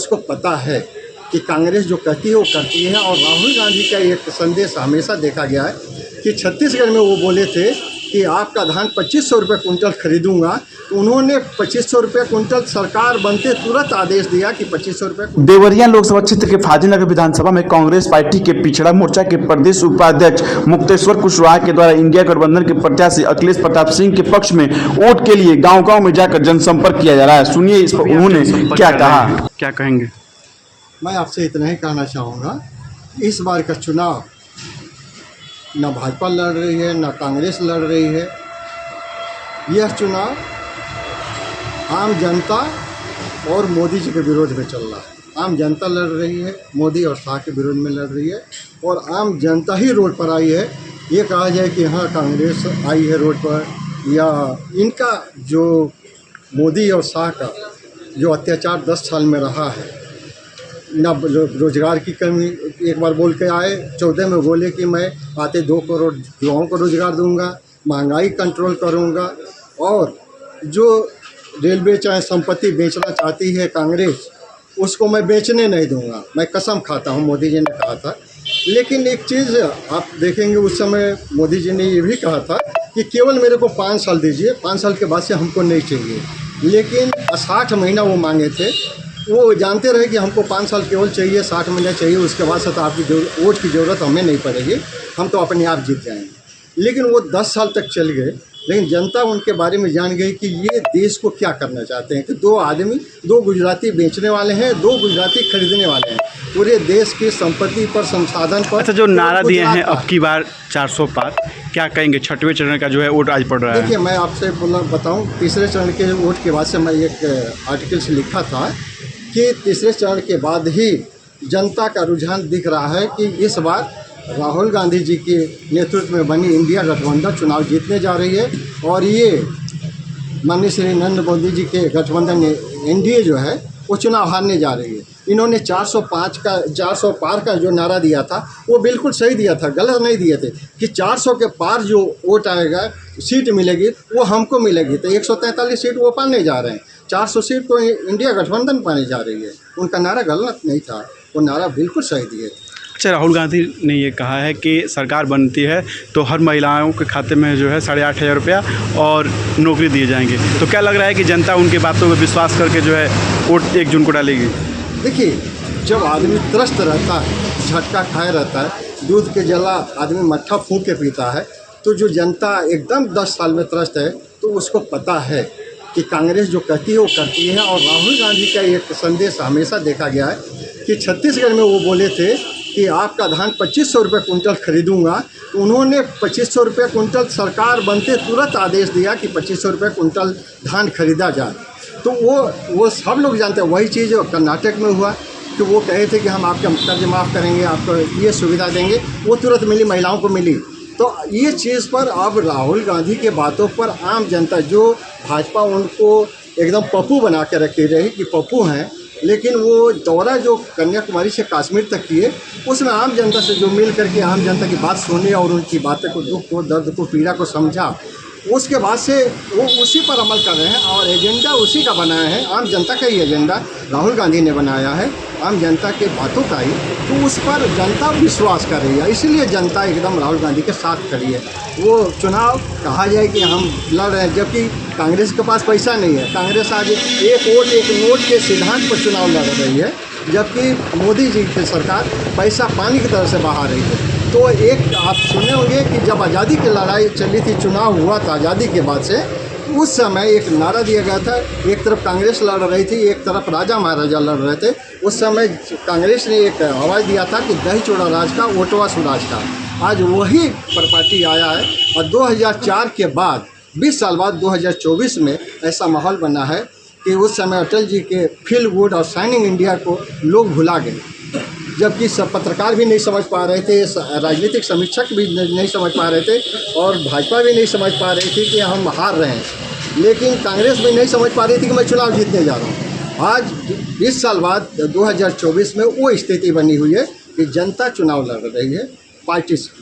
उसको पता है कि कांग्रेस जो कहती है वो करती है। और राहुल गांधी का एक संदेश हमेशा देखा गया है कि छत्तीसगढ़ में वो बोले थे कि आपका धान 2500 रुपये कुंटल खरीदूंगा, तो उन्होंने 2500 रुपये कुंटल सरकार बनते तुरंत आदेश दिया कि 2500 रुपये। देवरिया लोकसभा क्षेत्र के फाजिलनगर विधानसभा में कांग्रेस पार्टी के पिछड़ा मोर्चा के प्रदेश उपाध्यक्ष मुक्तेश्वर कुशवाहा के द्वारा इंडिया गठबंधन के प्रत्याशी अखिलेश प्रताप सिंह के पक्ष में वोट के लिए गांव-गांव में जाकर जनसंपर्क किया जा रहा है। सुनिए इस पर उन्होंने क्या कहा। क्या कहेंगे? मैं आपसे इतना ही कहना चाहूँगा, इस बार का चुनाव न भाजपा लड़ रही है न कांग्रेस लड़ रही है। यह चुनाव आम जनता और मोदी जी के विरोध में चल रहा है। आम जनता लड़ रही है, मोदी और शाह के विरोध में लड़ रही है, और आम जनता ही रोड पर आई है। ये कहा जाए कि हाँ कांग्रेस आई है रोड पर, या इनका जो मोदी और शाह का जो अत्याचार 10 साल में रहा है, ना रोजगार की कमी, एक बार बोल के आए 14 में बोले कि मैं आते 2 करोड़ युवाओं को रोजगार दूंगा, महंगाई कंट्रोल करूंगा, और जो रेलवे चाहे संपत्ति बेचना चाहती है कांग्रेस, उसको मैं बेचने नहीं दूंगा, मैं कसम खाता हूं, मोदी जी ने कहा था। लेकिन एक चीज़ आप देखेंगे, उस समय मोदी जी ने ये भी कहा था कि केवल मेरे को 5 साल दीजिए, 5 साल के बाद से हमको नहीं चाहिए। लेकिन 60 महीना वो मांगे थे। वो जानते रहे कि हमको 5 साल केवल चाहिए, 60 महीने चाहिए, उसके बाद से तो आपकी वोट की ज़रूरत हमें नहीं पड़ेगी, हम तो अपने आप जीत जाएंगे। लेकिन वो 10 साल तक चल गए, लेकिन जनता उनके बारे में जान गई कि ये देश को क्या करना चाहते हैं। कि 2 आदमी, 2 गुजराती बेचने वाले हैं, 2 गुजराती खरीदने वाले हैं, पूरे देश की संपत्ति पर, संसाधन पर। अच्छा, जो नारा दिए हैं अब की बार 400 पार, क्या कहेंगे? 6वें चरण का जो है वोट आज पड़ रहा है। देखिए, मैं आपसे बताऊँ, तीसरे चरण के वोट के बाद से मैं एक आर्टिकल से लिखा था कि तीसरे चरण के बाद ही जनता का रुझान दिख रहा है कि इस बार राहुल गांधी जी के नेतृत्व में बनी इंडिया गठबंधन चुनाव जीतने जा रही है। और ये माननीय श्री नरेंद्र मोदी जी के गठबंधन एनडीए जो है वो चुनाव हारने जा रही है। इन्होंने 400 पार का जो नारा दिया था वो बिल्कुल सही दिया था, गलत नहीं दिए थे कि 400 के पार जो वोट आएगा, सीट मिलेगी, वो हमको मिलेगी। तो 143 सीट वो पाने जा रहे हैं, 400 सीट तो इंडिया गठबंधन पाने जा रही है। उनका नारा गलत नहीं था, वो नारा बिल्कुल सही दिए थे। अच्छा, राहुल गांधी ने ये कहा है कि सरकार बनती है तो हर महिलाओं के खाते में जो है 8,500 रुपया और नौकरी दिए जाएंगे। तो क्या लग रहा है कि जनता उनकी बातों पर विश्वास करके जो है वोट 1 जून को डालेगी? देखिए, जब आदमी त्रस्त रहता है, झटका खाए रहता है, दूध के जला आदमी मट्ठा फूंक के पीता है, तो जो जनता एकदम 10 साल में त्रस्त है, तो उसको पता है कि कांग्रेस जो कहती है वो करती है। और राहुल गांधी का एक संदेश हमेशा देखा गया है कि छत्तीसगढ़ में वो बोले थे कि आपका धान 2500 रुपये कुंटल खरीदूंगा, तो उन्होंने 2500 रुपये कुंटल सरकार बनते तुरंत आदेश दिया कि 2500 रुपये कुंटल धान खरीदा जाए। तो वो सब लोग जानते हैं। वही चीज़ कर्नाटक में हुआ कि वो कहे थे कि हम आपका कर्ज माफ़ करेंगे, आपको ये सुविधा देंगे, वो तुरंत मिली, महिलाओं को मिली। तो ये चीज़ पर अब राहुल गांधी के बातों पर आम जनता, जो भाजपा उनको एकदम पप्पू बना के रखी रही कि पप्पू हैं, लेकिन वो दौरा जो कन्याकुमारी से कश्मीर तक किए, उसमें आम जनता से जो मिल करके आम जनता की बात सुनी और उनकी बातें को, दुख को, दर्द को, पीड़ा को समझा, उसके बाद से वो उसी पर अमल कर रहे हैं और एजेंडा उसी का बनाया है। आम जनता का ही एजेंडा राहुल गांधी ने बनाया है, आम जनता के बातों का ही, तो उस पर जनता विश्वास कर रही है। इसलिए जनता एकदम राहुल गांधी के साथ खड़ी है। वो चुनाव कहा जाए कि हम लड़ रहे हैं, जबकि कांग्रेस के पास पैसा नहीं है। कांग्रेस आज एक वोट एक नोट के सिद्धांत पर चुनाव लड़ रही है, जबकि मोदी जी की सरकार पैसा पानी की तरह से बहा रही है। तो एक आप सुने होंगे कि जब आज़ादी की लड़ाई चली थी, चुनाव हुआ था आज़ादी के बाद से, उस समय एक नारा दिया गया था, एक तरफ कांग्रेस लड़ रही थी, एक तरफ राजा महाराजा लड़ रहे थे। उस समय कांग्रेस ने एक आवाज़ दिया था कि दही चूड़ा राज का, वोटवा सुराज का। आज वही प्रपार्टी आया है और 2004 के बाद 20 साल बाद 2024 में ऐसा माहौल बना है कि उस समय अटल जी के फील गुड और शाइनिंग इंडिया को लोग भुला गए, जबकि सब पत्रकार भी नहीं समझ पा रहे थे, राजनीतिक समीक्षक भी नहीं समझ पा रहे थे, और भाजपा भी नहीं समझ पा रही थी कि हम हार रहे हैं। लेकिन कांग्रेस भी नहीं समझ पा रही थी कि मैं चुनाव जीतने जा रहा हूँ। आज 20 साल बाद 2024 में वो स्थिति बनी हुई है कि जनता चुनाव लड़ रही है पार्टी से।